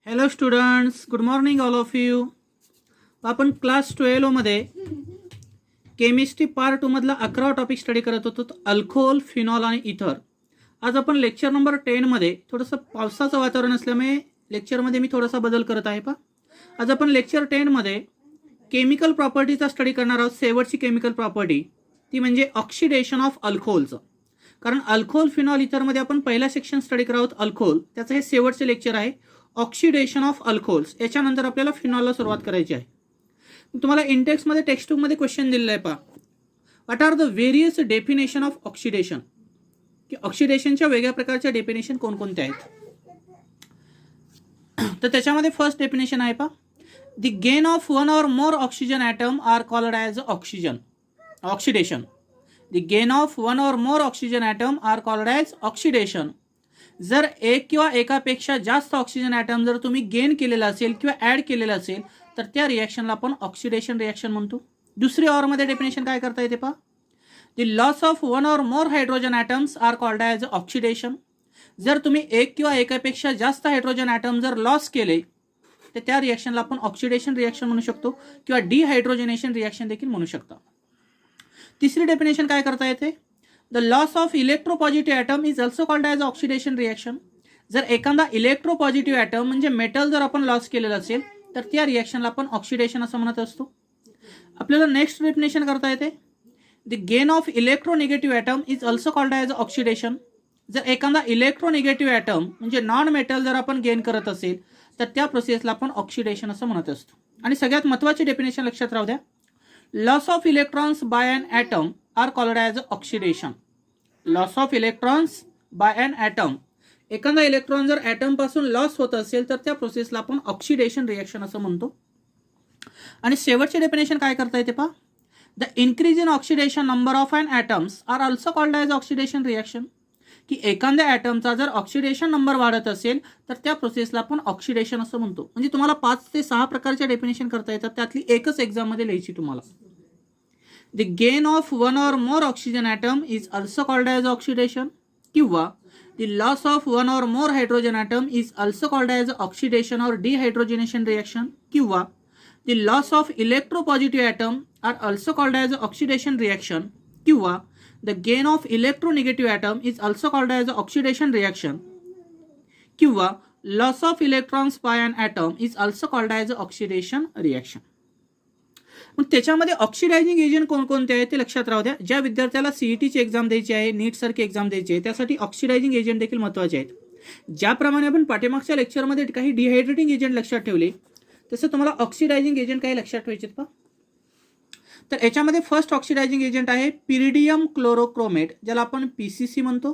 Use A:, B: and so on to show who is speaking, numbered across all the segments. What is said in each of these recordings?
A: Hello students, good morning all of you. आपण class 12 मध्ये chemistry part 2 मधला 11वा topic study करत होतो, अल्कोहोल, फिनॉल आणि इथर. आज आपण लेक्चर नंबर 10 मध्ये थोडंसं पावसाचं वातावरण असल्यामुळे लेक्चरमध्ये मी थोडासा बदल करत आहे. आज आपण लेक्चर 10 मध्ये केमिकल प्रॉपर्टीचा स्टडी करणार आहोत. शेवटची केमिकल प्रॉपर्टी ती म्हणजे ऑक्सिडेशन ऑफ अल्कोहोलचं. कारण अल्कोहोल, फिनॉल, इथरमध्ये आपण पहिला सेक्शन स्टडी करत आहोत अल्कोहोल. त्याचं हे शेवटचे लेक्चर आहे ऑक्सिडेशन ऑफ अल्कोहोल्स. याच्यानंतर आपल्याला फिनॉलला सुरुवात करायची आहे. तुम्हाला इंडेक्समध्ये टेक्स्टबुकमध्ये क्वेश्चन दिलेला आहे. What are the various definition of oxidation, की ऑक्सिडेशनच्या वेगळ्या प्रकारच्या डेफिनेशन कोणकोणत्या आहेत. तर त्याच्यामध्ये फर्स्ट डेफिनेशन आहे the gain of one or more oxygen atom are called as oxidation. The gain of one or more oxygen atom are called as oxidation. जर एक किंवा एकापेक्षा जास्त ऑक्सिजन ॲटम जर तुम्ही गेन केलेला असेल किंवा ॲड केलेला असेल तर त्या रिॲक्शनला आपण ऑक्सिडेशन रिॲक्शन म्हणतो. दुसरी ऑरमध्ये डेफिनेशन काय करता येते the loss of one or more hydrogen atoms are called as oxidation. जर तुम्ही एक किंवा एकापेक्षा जास्त हायड्रोजन ॲटम जर लॉस केले तर त्या रिॲक्शनला आपण ऑक्सिडेशन रिॲक्शन म्हणू शकतो किंवा डिहायड्रोजनेशन रिॲक्शन देखील म्हणू शकतो. तिसरी डेफिनेशन काय करता येते the loss of electropositive atom is also called as oxidation reaction. जर एखादा इलेक्ट्रोपॉझिटिव्ह ॲटम म्हणजे मेटल जर आपण लॉस केलेलं असेल तर त्या रिॲक्शनला आपण ऑक्सिडेशन असं म्हणत असतो. आपल्याला नेक्स्ट डेफिनेशन करता येते the gain of electronegative atom is also called as oxidation. जर एखादा इलेक्ट्रोनिगेटिव्ह ॲटम म्हणजे नॉन मेटल जर आपण गेन करत असेल तर त्या प्रोसेसला आपण ऑक्सिडेशन असं म्हणत असतो. आणि सगळ्यात महत्त्वाची डेफिनेशन लक्षात राहू द्या, loss of electrons by an atom are called as oxidation. Loss of electrons by an atom, एखादा इलेक्ट्रॉन जर ॲटम पासून लॉस होत असेल तर त्या प्रोसेसला आपण ऑक्सिडेशन रिॲक्शन असं म्हणतो. आणि शेवटचे डेफिनेशन काय करता येते the increase in oxidation number of an atoms are also called as oxidation reaction. की एखाद्या ॲटमचा जर ऑक्सिडेशन नंबर वाढत असेल तर त्या प्रोसेसला आपण ऑक्सिडेशन असं म्हणतो. म्हणजे तुम्हाला 5 ते 6 प्रकारच्या डेफिनेशन करता येतात, त्यातली एकच एक्झाममध्ये लिहायची तुम्हाला. The gain of one or more oxygen atom is also called as oxidation, किंवा the loss of one or more hydrogen atom is also called as oxidation or dehydrogenation reaction, किंवा the loss of electropositive atom are also called as oxidation reaction, किंवा the gain of electronegative atom is also called as oxidation reaction, किंवा loss of electrons by an atom is also called as oxidation reaction. मग त्याच्यामध्ये oxidizing agent कोणकोणते आहेत ते लक्षात राहू द्या. ज्या विद्यार्थ्याला सीईटीची एक्झाम द्यायची आहे, नीट सारखी एक्झाम द्यायची आहे, त्यासाठी ऑक्सिडायझिंग एजंट देखील महत्त्वाचे आहेत. ज्याप्रमाणे आपण पाठीमागच्या लेक्चरमध्ये काही डिहायड्रेटिंग एजंट लक्षात ठेवले तसं तुम्हाला ऑक्सिडायझिंग एजंट काही लक्षात ठेवायचे तर याच्यामध्ये फर्स्ट ऑक्सिडायझिंग एजंट आहे पिरिडियम क्लोरोक्रोमेट, ज्याला आपण पीसीसी म्हणतो.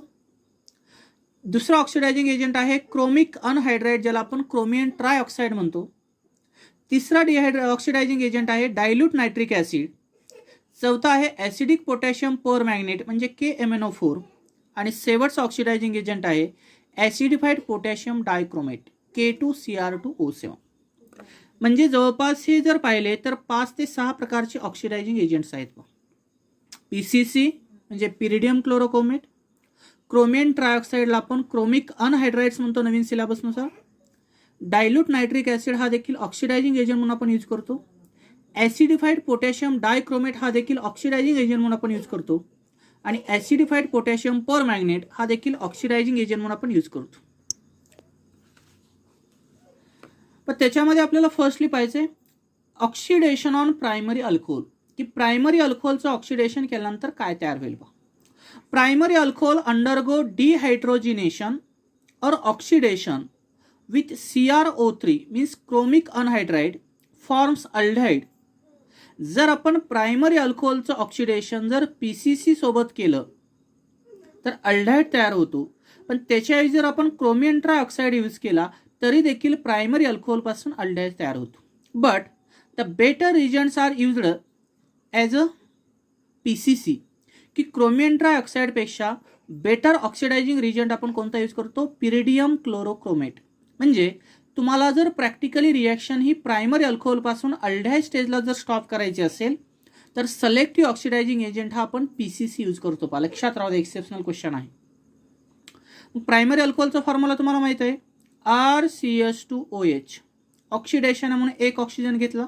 A: दुसरा ऑक्सिडायझिंग एजंट आहे क्रोमिक अनहायड्राइड, ज्याला आपण क्रोमियम ट्रायऑक्साईड म्हणतो. तिसरा ऑक्सिडायझिंग एजंट आहे डायल्यूट नायट्रिक ॲसिड. चौथा आहे ॲसिडिक पोटॅशियम परमॅंगनेट म्हणजे KMnO4. आणि शेवटचा ऑक्सिडायझिंग एजंट आहे ॲसिडिफाईड पोटॅशियम डायक्रोमेट K2Cr2O7. म्हणजे जवळपास हे जर पाहिले तर 5 ते 6 प्रकारचे ऑक्सिडायझिंग एजंट्स आहेत. पीसीसी म्हणजे पिरिडियम क्लोरोक्रोमेट, क्रोमियम ट्रायऑक्साईडला आपण क्रोमिक अनहायड्राइड्स म्हणतो नवीन सिलेबसनुसार. डायल्यूट नायट्रिक ॲसिड हा देखील ऑक्सिडायझिंग एजंट म्हणून आपण यूज करतो. ॲसिडिफाईड पोटॅशियम डायक्रोमेट हा देखील ऑक्सिडायझिंग एजंट म्हणून आपण यूज करतो. आणि ॲसिडिफाईड पोटॅशियम परमॅंगनेट हा देखील ऑक्सिडायझिंग एजंट म्हणून आपण यूज करतो. पण त्याच्यामध्ये आपल्याला फर्स्टली पाहिजे ऑक्सिडेशन ऑन प्रायमरी अल्कोहोल, की प्रायमरी अल्कोहोलचं ऑक्सिडेशन केल्यानंतर काय तयार होईल. प्रायमरी अल्कोहोल अंडरगो डिहायड्रोजिनेशन और oxidation with CrO3 means chromic anhydride forms aldehyde. जर आपण प्रायमरी अल्कोहोलचं ऑक्सिडेशन जर PCC सोबत केलं तर अल्डिहाइड तयार होतो. पण त्याच्याऐवजी जर आपण क्रोमियम ट्रायऑक्साईड यूज केला तरी देखील प्रायमरी अल्कोहोलपासून अल्डिहाइड तयार होतो. But the better reagents are used as a PCC, की क्रोमियम ट्रायऑक्साईडपेक्षा बेटर ऑक्सिडायझिंग रिजंट आपण कोणता यूज करतो, पिरिडियम क्लोरोक्रोमेट. म्हणजे तुम्हाला जर प्रॅक्टिकली रिॲक्शन ही प्रायमरी अल्कोहोलपासून अल्डिहाइड स्टेजला जर स्टॉप करायची असेल तर सिलेक्टिव्ह ऑक्सिडायझिंग एजंट हा आपण PCC यूज करतो. लक्षात राहू दे, एक्सेप्शनल क्वेश्चन आहे. प्रायमरी अल्कोहोलचा फॉर्म्युला तुम्हाला माहित आहे RCH2OH. ऑक्सिडेशन म्हणून एक ऑक्सिजन घेतला,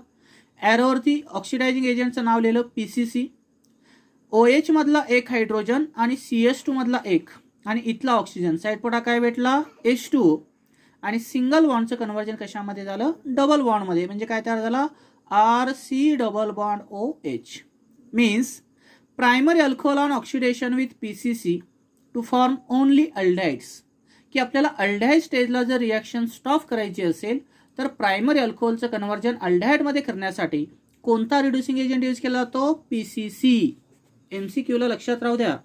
A: ॲरोवरती ऑक्सिडायझिंग एजंटचं नाव लिहिलं PCC. OH मधला एक हायड्रोजन आणि CH2 मधला एक आणि इथला ऑक्सिजन साईड पोटा काय भेटला H2O आणि सिंगल बॉन्डचं कन्व्हर्जन कशामध्ये झालं डबल बॉन्डमध्ये. म्हणजे काय तयार झाला RC double bond OH. Means primary alcohol on oxidation with PCC to form only aldehydes. की आपल्याला अल्डाइड स्टेजला जर रिॲक्शन स्टॉप करायची असेल तर प्रायमरी अल्कोहोलचं कन्व्हर्जन अल्डाइडमध्ये करण्यासाठी कोणता रिड्युसिंग एजंट यूज केला जातो PCC. MCQला लक्षात राहू द्या.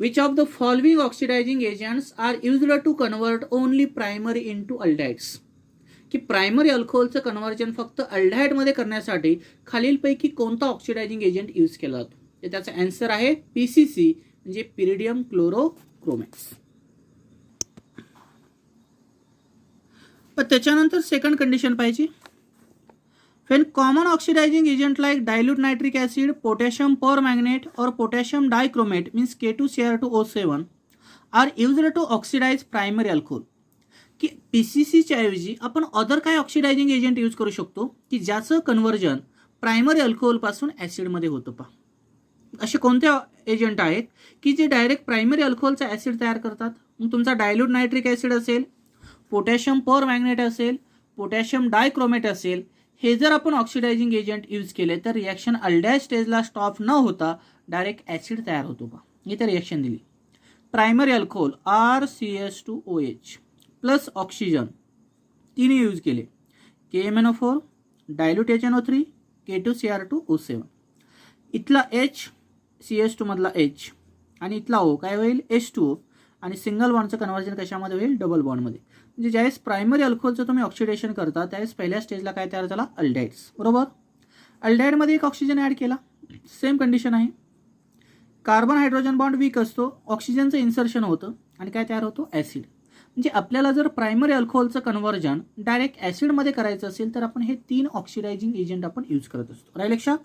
A: Which of the following oxidising agents are used to convert only primary into aldehydes. की प्रायमरी अल्कोहोलचं कन्व्हर्जन फक्त अल्डाइडमध्ये करण्यासाठी खालीलपैकी कोणता ऑक्सिडायझिंग एजंट यूज केला जातो. तर त्याचा आन्सर आहे PCC म्हणजे पिरिडियम क्लोरोक्रोमॅक्स. पण त्याच्यानंतर सेकंड कंडिशन पाहिजे. When common oxidizing agent like dilute nitric acid, potassium permanganate or potassium dichromate means K2Cr2O7 are used to oxidize primary alcohol. की PCCच्या ऐवजी आपण अदर काय ऑक्सिडायझिंग एजंट यूज करू शकतो की ज्याचं कन्व्हर्जन प्रायमरी अल्कोहोलपासून ॲसिडमध्ये होतं. पहा असे कोणते एजंट आहेत की जे डायरेक्ट प्रायमरी अल्कोहोलचा ॲसिड तयार करतात. मग तुमचा डायल्यूट नायट्रिक ॲसिड असेल, पोटॅशियम परमॅंगनेट असेल, पोटॅशियम डायक्रोमेट असेल. हे जर आपण ऑक्सिडायझिंग एजंट यूज केले तर रिॲक्शन अल्डाइड स्टेजला स्टॉप न होता डायरेक्ट ॲसिड तयार होतो. पहा इथे रिॲक्शन दिली. Primary alcohol RCH2OH plus oxygen तिने यूज केले. KMnO4, dilute HNO3, K2Cr2O7. इथला H CH2 मधला H आणि इथला O काय होईल H2O आणि सिंगल बॉन्डचं कन्व्हर्जन कशामध्ये होईल डबल बॉन्डमध्ये. म्हणजे ज्यावेळेस प्रायमरी अल्कोहोलचं तुम्ही ऑक्सिडेशन करता त्यावेळेस पहिल्या स्टेजला काय तयार झाला अल्डाइड्स. बरोबर. अल्डाइडमध्ये एक ऑक्सिजन ॲड केला. सेम कंडिशन आहे. कार्बन हायड्रोजन बॉन्ड वीक असतो, ऑक्सिजनचं इन्सर्शन होतं आणि काय तयार होतो ॲसिड. म्हणजे आपल्याला जर प्रायमरी अल्कोहोलचं कन्व्हर्जन डायरेक्ट ॲसिडमध्ये करायचं असेल तर आपण हे 3 ऑक्सिडायझिंग एजंट आपण यूज करत असतो. राईट लक्षात.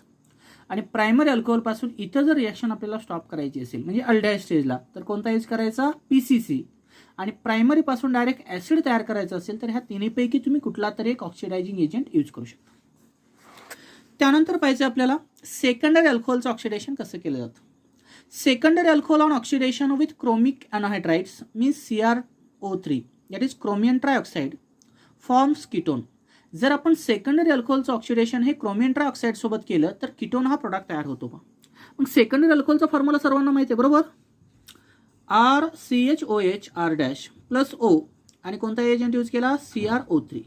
A: आणि प्रायमरी अल्कोहोलपासून इथं जर रिॲक्शन आपल्याला स्टॉप करायची असेल म्हणजे अल्डाइड स्टेजला तर कोणता यूज करायचा PCC. आणि प्रायमरीपासून डायरेक्ट ॲसिड तयार करायचं असेल तर ह्या तिन्हीपैकी तुम्ही कुठला तरी एक ऑक्सिडायझिंग एजंट यूज करू शकता. त्यानंतर पाहिजे आपल्याला सेकंडरी अल्कोहोलचं ऑक्सिडेशन कसं केलं जातं. Secondary alcohol on oxidation with chromic anhydrides means CrO3 that is chromium trioxide forms ketone. जर आपण सेकंडरी अल्कोहोलचं ऑक्सिडेशन हे क्रोमियम ट्रायऑक्साईड सोबत केलं तर कीटोन हा प्रोडक्ट तयार होतो. मग सेकंडरी अल्कोहोलचा फॉर्म्युला सर्वांना माहिती आहे बरोबर. RCHOH R- प्लस O आणि कोणता एजंट यूज केला CrO3.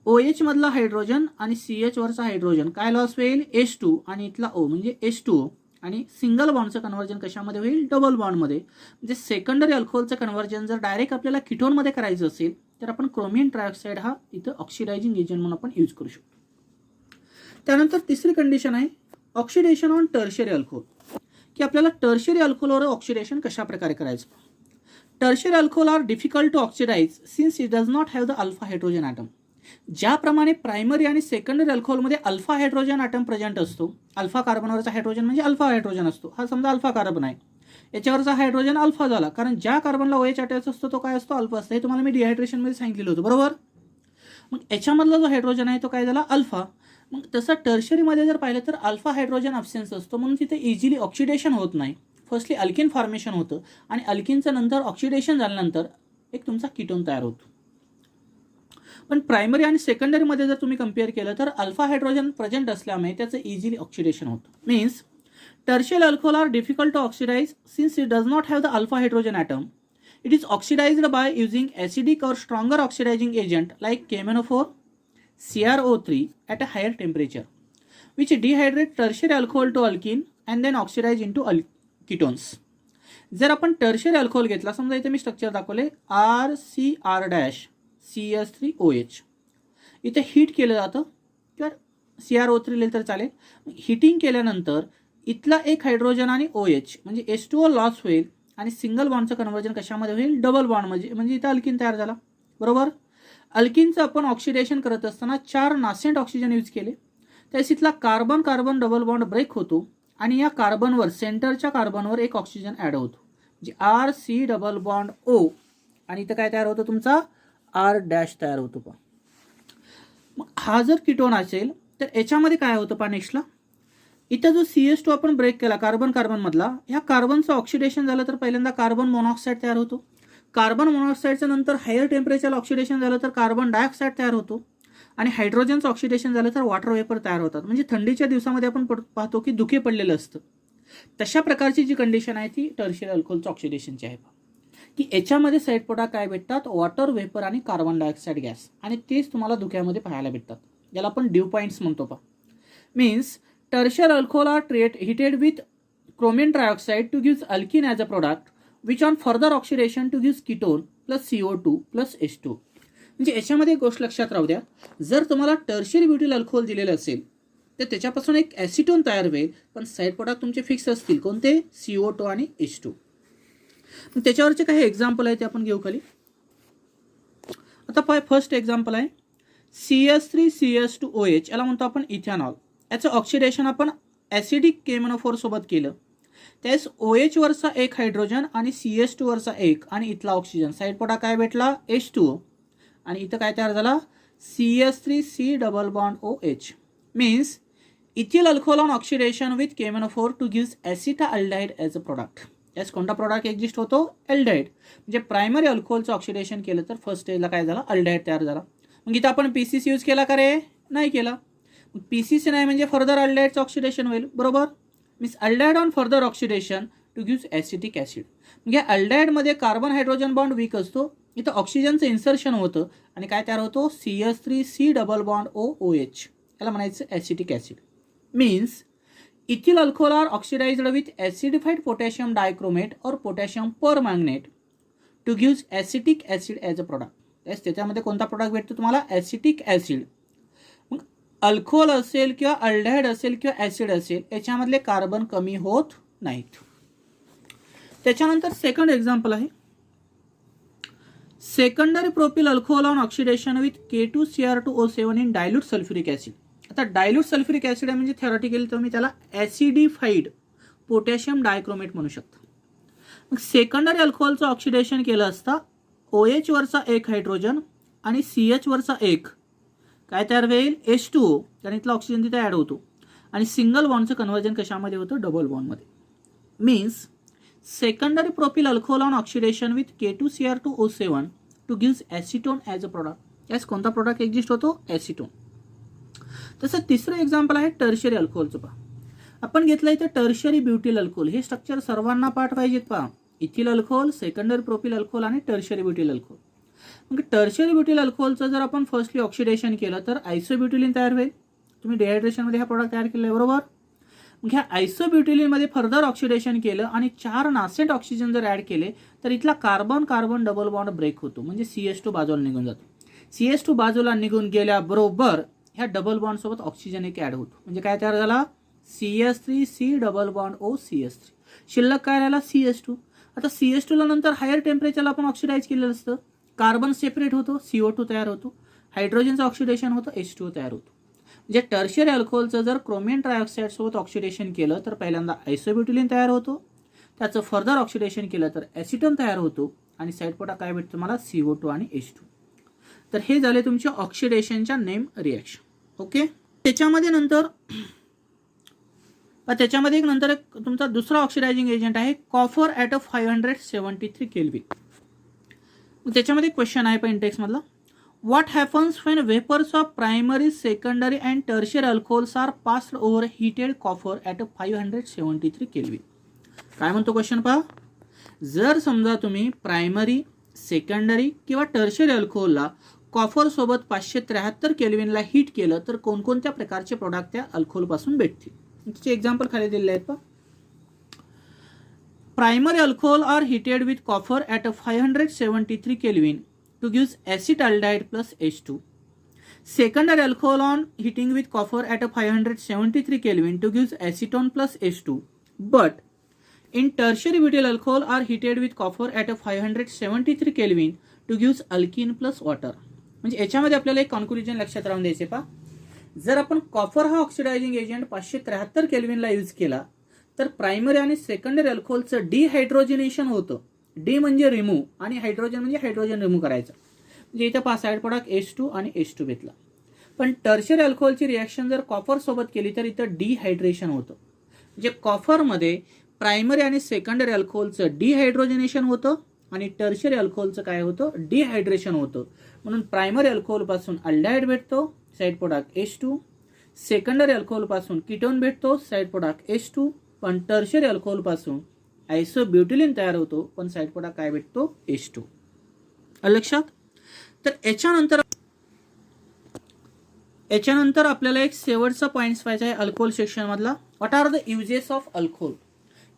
A: OH मधला हायड्रोजन आणि CH वरचा हायड्रोजन काय लॉस होईल H2 आणि इथला O म्हणजे H2O आणि सिंगल बॉन्डचं कन्व्हर्जन कशामध्ये होईल डबल बॉन्डमध्ये. म्हणजे सेकंडरी अल्कोहोलचं कन्व्हर्जन जर डायरेक्ट आपल्याला कीटोनमध्ये करायचं असेल तर आपण क्रोमियम ट्रायऑक्साईड हा इथं ऑक्सिडायझिंग एजंट म्हणून आपण यूज करू शकतो. त्यानंतर तिसरी कंडिशन आहे ऑक्सिडेशन ऑन टर्शियरी अल्कोहोल. की आपल्याला टर्शियरी अल्कोहोलवर ऑक्सिडेशन कशा प्रकारे करायचं. Tertiary alcohol are difficult to oxidise since it does not have the alpha hydrogen atom. ज्याप्रमाणे प्रायमरी आणि सेकंडरी अल्कोहोलमध्ये अल्फा हायड्रोजन ॲटम प्रेझेंट असतो. अल्फा कार्बनवरचा हायड्रोजन म्हणजे अल्फा हायड्रोजन असतो. हा समजा अल्फा कार्बन आहे, याच्यावरचा हायड्रोजन अल्फा झाला कारण ज्या कार्बनला OH अटॅच असतो तो काय असतो अल्फा असतो. हे तुम्हाला मी डिहायड्रेशनमध्ये सांगितलेलं होतं बरोबर. मग याच्यामधला जो हायड्रोजन आहे तो काय झाला अल्फा. मग तसं टर्शरीमध्ये जर पाहिलं तर अल्फा हायड्रोजन अब्सेन्स असतो म्हणून तिथे इझिली ऑक्सिडेशन होत नाही. फर्स्टली अल्किन फॉर्मेशन होतं आणि अल्किनचं नंतर ऑक्सिडेशन झाल्यानंतर एक तुमचा कीटोन तयार होतो. पण प्रायमरी आणि सेकंडरीमध्ये जर तुम्ही कम्पेअर केलं तर अल्फा हायड्रोजन प्रेझेंट असल्यामुळे त्याचं इझिली ऑक्सिडेशन होतं. Means tertiary alcohol are difficult to oxidise since it does not have the alpha hydrogen atom. It is oxidised by using acidic or stronger oxidising agent like KMnO4, CrO3 at a higher temperature, which dehydrate tertiary alcohol to alkene and then oxidize into ketones. जर आपण tertiary alcohol घेतला समजा इथे मी structure दाखवले RCR-CH3OH. इथे heat केलं जातं किंवा CrO3 लिहिलं तर चालेल. हिटिंग केल्यानंतर इथला एक हायड्रोजन आणि OH म्हणजे H2O लॉस होईल आणि सिंगल बॉन्डचं कन्व्हर्जन कशामध्ये होईल डबल बॉन्ड म्हणजे इथं अल्किन तयार झाला बरोबर. अल्किनचं आपण ऑक्सिडेशन करत असताना 4 नासेंट ऑक्सिजन यूज केले त्यावेळेस इथला carbon carbon double bond break होतो आणि या कार्बनवर सेंटरच्या कार्बनवर एक ऑक्सिजन ॲड होतो म्हणजे RC डबल बॉन्ड O आणि इथं काय तयार होतं तुमचा आर डॅश तयार होतो पहा. मग हा जर कीटोन असेल तर याच्यामध्ये काय होतं पहा नेक्स्टला, इथं जो CH2 आपण ब्रेक केला कार्बन कार्बन मधला, ह्या कार्बनचं ऑक्सिडेशन झालं तर पहिल्यांदा कार्बन मोनॉक्साईड तयार होतो. कार्बन मोनॉक्साईडचं नंतर हायर टेम्परेचरला ऑक्सिडेशन झालं तर कार्बन डायऑक्साईड तयार होतो आणि हायड्रोजनचं ऑक्सिडेशन झालं तर वॉटर वेपर तयार होतात. म्हणजे थंडीच्या दिवसामध्ये आपण पाहतो की धुके पडलेलं असतं. तशा प्रकारची जी कंडिशन आहे ती टर्शियरी अल्कोहोलचं ऑक्सिडेशनची आहे की याच्यामध्ये साईड प्रोडक्ट काय भेटतात, वॉटर वेपर आणि कार्बन डायऑक्साईड गॅस, आणि तेच तुम्हाला धुक्यामध्ये पाहायला भेटतात. याला आपण ड्यू पॉईंट्स म्हणतो पहा. Means tertiary alcohol are heated with chromium trioxide to give alkene as a product which on further oxidation to give ketone plus CO2 plus H2. म्हणजे याच्यामध्ये एक गोष्ट लक्षात राहू द्या, जर तुम्हाला टर्शियरी ब्युटिल अल्कोहोल दिलेलं असेल तर त्याच्यापासून एक ॲसिटोन तयार होईल, पण साईड प्रोडक्ट तुमचे फिक्स असतील. कोणते? CO2 आणि H2. त्याच्यावरचे काही एक्झाम्पल आहे ते आपण घेऊ खाली. आता फर्स्ट एक्झाम्पल आहे CH3CH2OH, याला म्हणतो आपण इथेनॉल. याचं ऑक्सिडेशन आपण ॲसिडिक KMnO4 सोबत केलं, त्यास OH वरचा एक हायड्रोजन आणि CH2 वरचा एक आणि इथला ऑक्सिजन, साईड प्रोडक्ट काय भेटला? H2O. आणि इथं काय तयार झाला? CH3C double bond OH. Means ethyl alcohol on oxidation with KMnO4 to gives acetaldehyde as a product. यास कोणता प्रोडक्ट एक्झिस्ट होतो? अल्डाइड. म्हणजे प्रायमरी अल्कोहोलचं ऑक्सिडेशन केलं तर फर्स्ट स्टेजला काय झालं? अल्डाइड तयार झाला. मग इथं आपण PCC यूज केला का रे? नाही केला. PCC नाही म्हणजे फर्दर अल्डाइडचं ऑक्सिडेशन होईल, बरोबर. Means aldehyde on further oxidation to gives acetic acid. म्हणजे अल्डाइडमध्ये कार्बन हायड्रोजन बॉन्ड वीक असतो, इथं ऑक्सिजनचं इन्सर्शन होतं आणि काय तयार होतो? CH3C डबल बॉन्ड OH, याला म्हणायचं acetic acid. Means ethyl alcohol are oxidised with acidified potassium dichromate or potassium permanganate to gives acetic acid as a product. त्याच्यामध्ये कोणता प्रोडक्ट भेटतो तुम्हाला? Acetic acid. मग अल्कोहोल असेल किंवा अल्डाइड असेल किंवा ॲसिड असेल, याच्यामधले कार्बन कमी होत नाहीत. त्याच्यानंतर सेकंड एक्झाम्पल आहे secondary propyl alcohol on oxidation with K2Cr2O7 in dilute sulphuric acid. आता डायल्यूट सल्फ्युरिक ॲसिड आहे म्हणजे थेरॉटिकली तुम्ही त्याला ॲसिडिफाईड पोटॅशियम डायक्रोमेट म्हणू शकता. मग सेकंडरी अल्कोहोलचं ऑक्सिडेशन केलं असता OH वरचा एक हायड्रोजन आणि CH वरचा एक काय तयार होईल? H2O, कारण इथला ऑक्सिजन तिथे ॲड होतो आणि सिंगल बॉन्डचं कन्व्हर्जन कशामध्ये होतं? डबल बॉन्डमध्ये. Means secondary propyl alcohol on oxidation with K2Cr2O7 to gives acetone as a product. यास कोणता प्रोडक्ट एक्झिस्ट होतो? ॲसिटोन. तसं तिसरं एक्झाम्पल आहे टर्शियरी अल्कोहोलचं. पहा आपण घेतलं इथं टर्शियरी ब्युटिल अल्कोहोल. हे स्ट्रक्चर सर्वांना पाठ पाहिजेत. पहा ethyl alcohol, secondary propyl alcohol आणि टर्शियरी ब्युटिल अल्कोहोल. मग टर्शियरी ब्युटिल अल्कोहोलचं जर आपण फर्स्टली ऑक्सिडेशन केलं तर आयसोब्युटिलिन तयार होईल. तुम्ही डिहायड्रेशनमध्ये हा प्रोडक्ट तयार केला आहे, बरोबर. मग ह्या आयसोब्युटिलिनमध्ये फर्दर ऑक्सिडेशन केलं आणि 4 नासेंट ऑक्सिजन जर ॲड केले तर इथला carbon carbon double bond break होतो, म्हणजे CH2 बाजूला निघून जातो. CH2 बाजूला निघून गेल्याबरोबर ह्या डबल बॉन्ड सोबत ऑक्सिजन एक ॲड होतो, म्हणजे काय तयार झाला? CH3C double bond OCH3. शिल्लक काय राहिला? CH2. आता CH2 ला नंतर हायर टेम्परेचरला आपण ऑक्सिडाइज केलेलं असतं, कार्बन सेपरेट होतो, CO2 तयार होतो, हायड्रोजनचं ऑक्सिडेशन होतं, H2O तयार होतो. म्हणजे टर्शियरी अल्कोहोलचं जर क्रोमियम ट्रायऑक्साईड सोबत ऑक्सिडेशन केलं तर पहिल्यांदा आयसोब्युटिलिन तयार होतो, त्याचं फर्दर ऑक्सिडेशन केलं तर ॲसिटोन तयार होतो आणि साईड प्रोडक्ट काय भेटतं मला? CO2 आणि H2. तर हे झाले तुमच्या ऑक्सिडेशनच्या नेम रिॲक्शन. ओके. त्याच्यामध्ये एक नंतर एक तुमचा दुसरा ऑक्सिडायझिंग एजंट आहे कॉपर ॲट 573 केल्विन. त्याच्यामध्ये क्वेश्चन आहे पण इंटेक्समधला, what happens when vapours of primary, secondary and tertiary alcohols are passed over heated copper at 573 kelvin. काय म्हणतो क्वेश्चन पहा. जर समजा तुम्ही प्रायमरी, सेकंडरी किंवा टर्शियरी अल्कोहोलला कॉपर सोबत 573 केल्विनला हीट केलं तर कोणकोणत्या प्रकारचे प्रोडक्ट त्या अल्कोहोलपासून भेटतील. त्याचे एक्झाम्पल खाली दिलेले आहेत. पहा primary alcohol are heated with copper at 573 Kelvin to gives acetaldehyde plus H2. Secondary alcohol on heating with copper at a 573 Kelvin to gives acetone plus H2. But in tertiary butyl alcohol are heated with copper at a 573 Kelvin to gives alkene plus water. म्हणजे याच्यामध्ये आपल्याला एक conclusion लक्षात राहून द्यायचे. पहा जर आपण कॉपर हा ऑक्सिडायझिंग एजंट 573 केल्विनला यूज केला तर प्रायमरी आणि सेकंडरी अल्कोहोलचं डिहायड्रोजनेशन होतं. डी म्हणजे रिमूव्ह आणि हायड्रोजन म्हणजे हायड्रोजन रिमूव्ह करायचं. जे इथं पहा साईड प्रोडक्ट H2 आणि H2 घेतला. पण टर्शियरी अल्कोहोलची रिॲक्शन जर कॉपर सोबत केली तर इथं डिहायड्रेशन होतं. म्हणजे कॉफरमध्ये प्रायमरी आणि सेकंडरी अल्कोहोलचं डिहायड्रोजनेशन होतं आणि टर्शियरी अल्कोहोलचं काय होतं, डिहायड्रेशन होतं. म्हणून प्रायमरी अल्कोहोलपासून अल्डिहाइड भेटतो, साईड प्रोडक्ट H2. सेकंडरी अल्कोहोलपासून कीटोन भेटतो, साईड प्रोडक्ट H2. पण टर्शियरी अल्कोहोलपासून आयसोब्युटिलिन तयार होतो, पण साईड प्रोडक्ट काय भेटतो, H2. लक्षात. तर याच्यानंतर आपल्याला एक शेवटचा पॉईंट पाहायचा आहे अल्कोहोल सेक्शनमधला. What are the uses of alcohol,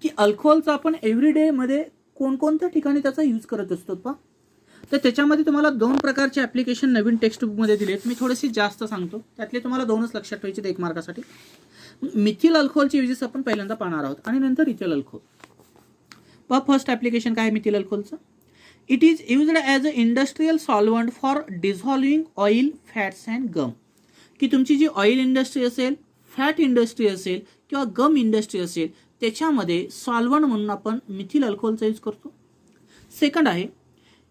A: की अल्कोहोलचा आपण एव्हरीडे मध्ये कोणकोणत्या ठिकाणी त्याचा यूज करत असतो पहा. तर त्याच्यामध्ये तुम्हाला 2 प्रकारचे ॲप्लिकेशन नवीन टेक्स्ट बुकमध्ये दिलेत. मी थोडेसे जास्त सांगतो, त्यातले तुम्हाला 2च लक्षात ठेवायचे 1 मार्कासाठी. मिथिल अल्कोहोलचे युजेस आपण पहिल्यांदा पाहणार आहोत आणि नंतर इथिल अल्कोहोल. पहा फर्स्ट ॲप्लिकेशन काय आहे मिथिल अल्कोहोलचं. It is used as a industrial solvent for dissolving oil, fats and gum. की तुमची जी ऑइल इंडस्ट्री असेल, फॅट इंडस्ट्री असेल किंवा गम इंडस्ट्री असेल, त्याच्यामध्ये सॉल्वंट म्हणून आपण मिथिल अल्कोहोलचा यूज करतो. सेकंड आहे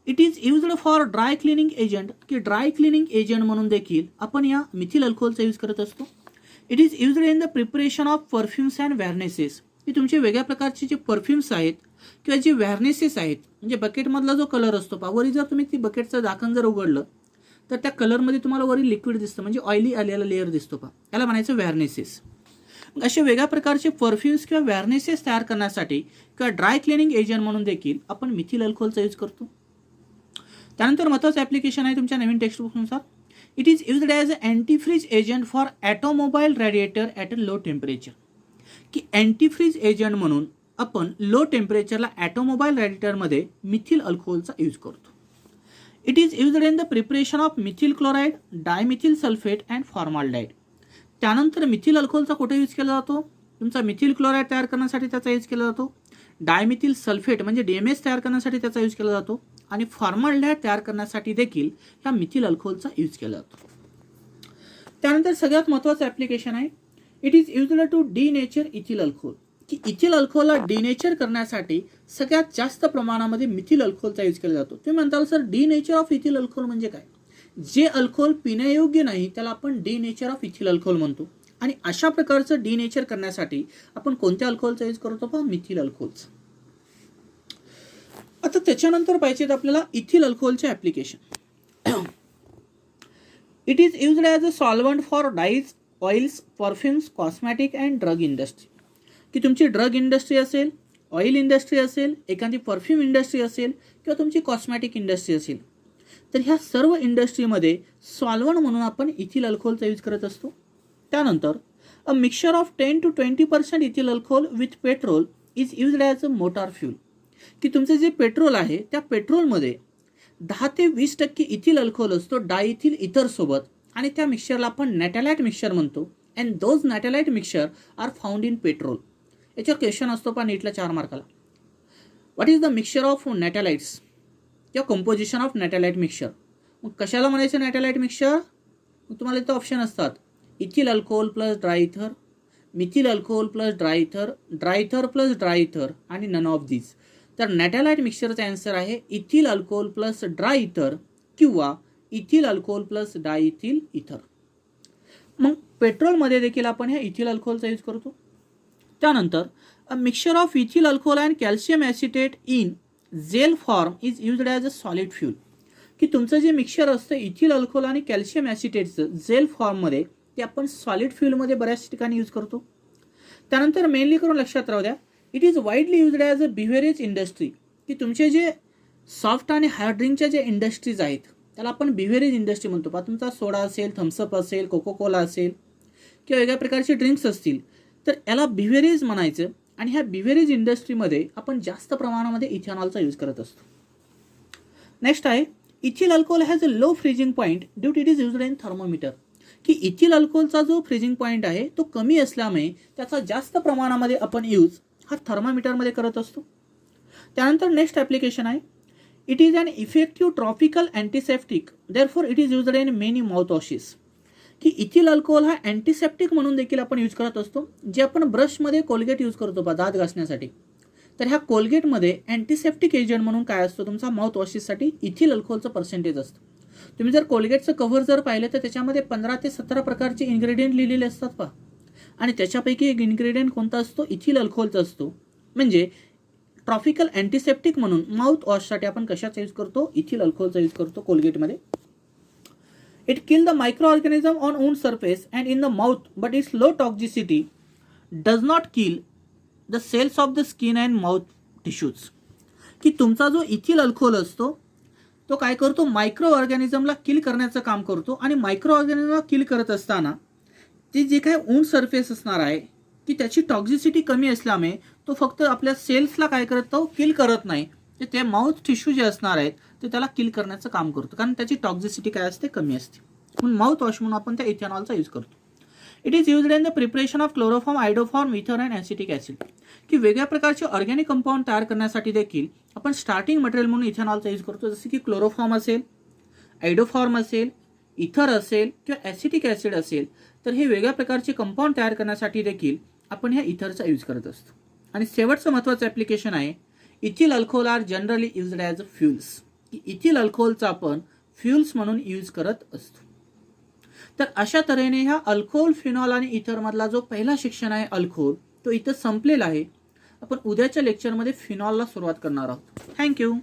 A: it is used for dry cleaning agent, की ड्राय क्लिनिंग एजंट म्हणून देखील आपण या मिथिल अल्कोहोलचा यूज करत असतो. It is used in the preparation of perfumes and varnishes, की तुमचे वेगळ्या प्रकारचे जे परफ्युम्स आहेत किंवा जे व्हॅर्नेसेस आहेत, म्हणजे बकेटमधला जो कलर असतो पहा, वरी जर तुम्ही ती बकेटचं झाकण जर उघडलं तर त्या कलरमध्ये तुम्हाला वरी लिक्विड दिसतं, म्हणजे ऑइली आलेला लेअर दिसतो पहा, त्याला म्हणायचं व्हॅर्नेसेस. असे वेगळ्या प्रकारचे परफ्युम्स किंवा व्हॅर्नेसेस तयार करण्यासाठी किंवा ड्राय क्लिनिंग एजंट म्हणून देखील आपण मिथिल अल्कोहोलचा यूज करतो. त्यानंतर महत्त्वाचं ॲप्लिकेशन आहे तुमच्या नवीन टेक्स्ट बुकनुसार. It is used as a antifreeze agent for automobile radiator at a low temperature, की अँटीफ्रीज एजंट म्हणून आपण लो टेम्परेचरला ऑटोमोबाईल रेडिएटरमध्ये मिथिल अल्कोहोलचा यूज करतो. It is used in the preparation of methyl chloride, dimethyl sulphate and formaldehyde. त्यानंतर methyl अल्कोहोलचा कुठे यूज केला जातो, तुमचा मिथिल क्लोराईड तयार करण्यासाठी त्याचा यूज केला जातो, डायमिथिल सल्फेट म्हणजे DMS तयार करण्यासाठी त्याचा यूज केला जातो आणि फॉर्माल्डिहाइड तयार करण्यासाठी देखील ह्या मिथिल अल्कोहोलचा यूज केला जातो. त्यानंतर सगळ्यात महत्त्वाचं ॲप्लिकेशन आहे it is used to denature ethyl alcohol, की इथिल अल्कोहोलला डिनेचर करण्यासाठी सगळ्यात जास्त प्रमाणामध्ये मिथिल अल्कोहोलचा यूज केला जातो. तुम्ही म्हणताल sir denature of ethyl alcohol म्हणजे काय, जे अल्कोहोल पिण्यायोग्य नाही त्याला आपण डिनेचर ऑफ इथिल अल्कोहोल म्हणतो. आणि अशा प्रकारचं डिनेचर करण्यासाठी आपण कोणत्या अल्कोहोलचा यूज करतो पहा, मिथिल अल्कोहोलचा. आता त्याच्यानंतर पाहिजे आपल्याला इथिल अल्कोहोलचे application. It is used as a solvent for dies, oils, perfumes, cosmetic and drug industry, की तुमची ड्रग इंडस्ट्री असेल, ऑइल इंडस्ट्री असेल, एखादी परफ्यूम इंडस्ट्री असेल किंवा तुमची कॉस्मॅटिक इंडस्ट्री असेल, तर ह्या सर्व इंडस्ट्रीमध्ये सॉल्वंट म्हणून आपण इथिल अल्कोहोलचा यूज करत असतो. त्यानंतर a mixture of 10 to 20% ethyl alcohol with petrol is used as a motor fuel, की तुमचं जे पेट्रोल आहे त्या पेट्रोलमध्ये 10 ते 20% इथिल अल्कोहोल असतो डायइथिल इथर सोबत, आणि त्या मिक्सचरला आपण नॅटॅलाइट मिक्सचर म्हणतो. And those natalite mixture are found in petrol. याच्यावर क्वेश्चन असतो पहा नीटला 4 मार्काला. What is the mixture of natalites किंवा कंपोजिशन ऑफ नॅटॅलाइट मिक्सचर. मग कशाला म्हणायचं नॅटॅलाइट मिक्सचर, मग तुम्हाला इथं ऑप्शन असतात ethyl alcohol plus dry ether, methyl alcohol plus dry ether, dry ether plus dry ether आणि नन ऑफ दीज. तर नॅटॅलाइट मिक्सचरचा आन्सर आहे इथिल अल्कोहोल प्लस ड्रायइथर किंवा इथिल अल्कोहोल प्लस डायइथिल इथर. मग पेट्रोलमध्ये देखील आपण हे इथिल अल्कोहोलचा यूज करतो. त्यानंतर a mixture of ethyl alcohol and calcium acetate in gel form is used as a solid fuel, की तुमचं जे मिक्सचर असतं इथिल अल्कोहोल आणि कॅल्शियम ॲसिटेटचं जेल फॉर्ममध्ये ते आपण सॉलिड फ्यूलमध्ये बऱ्याच ठिकाणी यूज करतो. त्यानंतर मेनली करून लक्षात राहू द्या it is widely used as a beverage industry, की तुमचे जे सॉफ्ट आणि हार्ड ड्रिंकच्या जे इंडस्ट्रीज आहेत त्याला आपण बिव्हरेज इंडस्ट्री म्हणतो. पहा तुमचा सोडा असेल, थम्सअप असेल, कोकोकोला असेल किंवा वेगळ्या प्रकारचे ड्रिंक्स असतील तर याला बिव्हरेज म्हणायचं. आणि ह्या बिव्हरेज इंडस्ट्रीमध्ये आपण जास्त प्रमाणामध्ये इथेनॉलचा यूज करत असतो. नेक्स्ट आहे ethyl alcohol has a low freezing point due to it is used in thermometer, की इथिल अल्कोहोलचा जो फ्रीजिंग पॉईंट आहे तो कमी असल्यामुळे त्याचा जास्त प्रमाणामध्ये आपण यूज हा थर्मामीटरमध्ये करत असतो. त्यानंतर नेक्स्ट ॲप्लिकेशन आहे it is an effective tropical antiseptic therefore it is used in many mouth washes, की इथिल अल्कोहोल हा अँटीसेप्टिक म्हणून देखील आपण यूज करत असतो. जे आपण ब्रशमध्ये कोलगेट यूज करतो बा दात घासण्यासाठी, तर ह्या कोलगेटमध्ये अँटीसेप्टिक एजंट म्हणून काय असतो तुमचा माउथ वॉशेससाठी इथिल अल्कोहोलचं पर्सेंटेज असतं. तुम्ही जर कोलगेटचं कव्हर जर पाहिलं तर त्याच्यामध्ये 15 ते 17 प्रकारचे इन्ग्रेडियंट लिहिलेले असतात पहा, आणि त्याच्यापैकी एक इन्ग्रेडियंट कोणता असतो, इथिल अल्कोहोलचा असतो. म्हणजे ट्रॉपिकल अँटीसेप्टिक म्हणून माउथ वॉशसाठी आपण कशाचा यूज करतो, इथिल अल्कोहोलचा यूज करतो कोलगेटमध्ये. It kill the micro organism on wound surface and in the mouth, but its low toxicity does not kill the cells of the skin and mouth tissues. की तुमचा जो इथिल अल्कोहोल असतो तो काय करतो, मायक्रो ऑर्गॅनिझमला किल करण्याचं काम करतो. आणि मायक्रो ऑर्गॅनिझमला किल करत असताना ती जे काही वुंड सरफेस असणार आहे की त्याची टॉक्झिसिटी कमी असल्यामुळे तो फक्त आपल्या सेल्सला काय करतो, किल करत नाही, ते माउथ टिश्यू जे असणार आहेत ते त्याला किल करण्याचं काम करतो, कारण त्याची टॉक्झिसिटी काय असते, कमी असते. म्हणून माउथ वॉश म्हणून आपण त्या इथेनॉलचा यूज करतो. It is used in the preparation of chloroform, iodoform, ether and acetic acid. की वेगळ्या प्रकारचे ऑर्गॅनिक कंपाऊंड तयार करण्यासाठी देखील आपण स्टार्टिंग मटेरियल म्हणून इथेनॉलचा यूज करतो. जसे की क्लोरोफॉर्म असेल, आयडोफॉर्म असेल, इथर असेल किंवा ॲसिटिक ॲसिड असेल, तर हे वेगळ्या प्रकारचे कंपाऊंड तयार करण्यासाठी देखील आपण ह्या इथरचा यूज करत असतो. आणि शेवटचं महत्त्वाचं ॲप्लिकेशन आहे, ethyl alcohol are generally used as a fuels. की इथिल अल्कोहोलचा आपण फ्युल्स म्हणून यूज करत असतो. तर अशा तऱ्हेने ह्या अल्कोहोल, फिनॉल आणि इथरमधला जो पहिला सेक्शन आहे अल्कोहोल, तो इथं संपलेला आहे. आपण उद्याच्या लेक्चरमध्ये फिनॉलला सुरुवात करणार आहोत. थँक्यू.